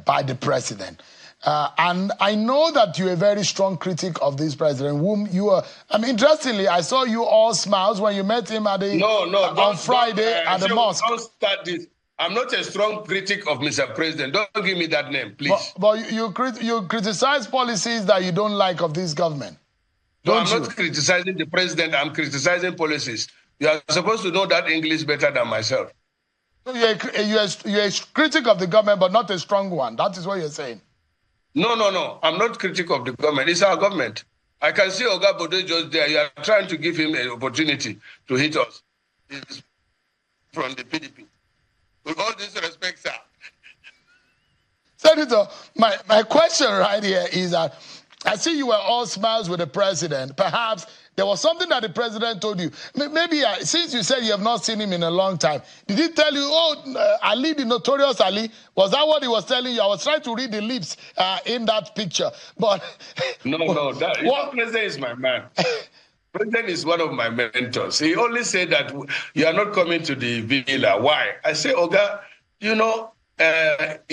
by the president. And I know that you're a very strong critic of this president, whom you are. Interestingly, I saw you all smiles when you met him at the on Friday at the mosque. Don't start this. I'm not a strong critic of Mr. President. Don't give me that name, please. But you criticize policies that you don't like of this government. I'm not criticizing the president. I'm criticizing policies. You are supposed to know that English better than myself. So you're a critic of the government, but not a strong one. That is what you're saying. No. I'm not critic of the government. It's our government. I can see Oga Bode just there. You are trying to give him an opportunity to hit us. He's from the PDP. With all this respect, sir. Senator, my question right here is that I see you were all smiles with the president. Perhaps there was something that the president told you. Maybe since you said you have not seen him in a long time, did he tell you, Ali, the notorious Ali, was that what he was telling you? I was trying to read the lips in that picture. But No. The president is my man. President is one of my mentors. He only said that you are not coming to the villa. Why? I say, Oga, you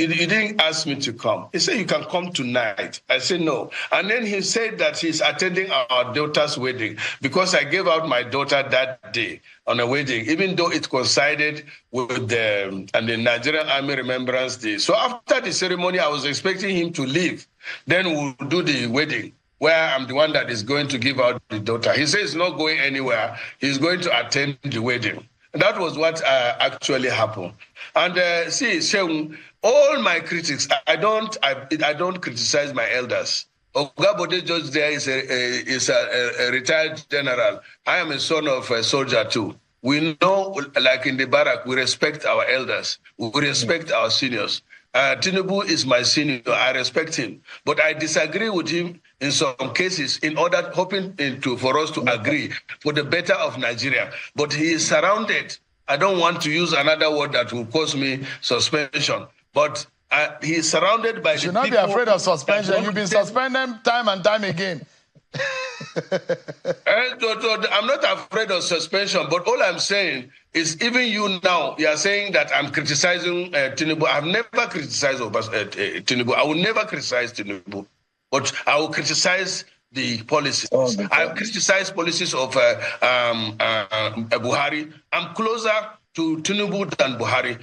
didn't ask me to come. He said, you can come tonight. I said, no. And then he said that he's attending our daughter's wedding because I gave out my daughter that day on a wedding, even though it coincided with the Nigerian Army Remembrance Day. So after the ceremony, I was expecting him to leave. Then we'll do the wedding, where I'm the one that is going to give out the daughter. He says he's not going anywhere. He's going to attend the wedding. And that was what actually happened. And see, Sheung, all my critics, I don't criticize my elders. Oga Bode George there is a retired general. I am a son of a soldier too. We know, like in the barrack, we respect our elders. We respect our seniors. Tinubu is my senior. I respect him. But I disagree with him in some cases hoping for us to agree for the better of Nigeria. But he is surrounded. I don't want to use another word that will cause me suspension. But he is surrounded by the people. You should not be afraid of suspension. You've been suspended time and time again. I'm not afraid of suspension, but all I'm saying is even you now, you are saying that I'm criticizing Tinubu. I've never criticized Tinubu. I will never criticize Tinubu, but I will criticize the policies. I criticize policies of Buhari. I'm closer to Tinubu than Buhari.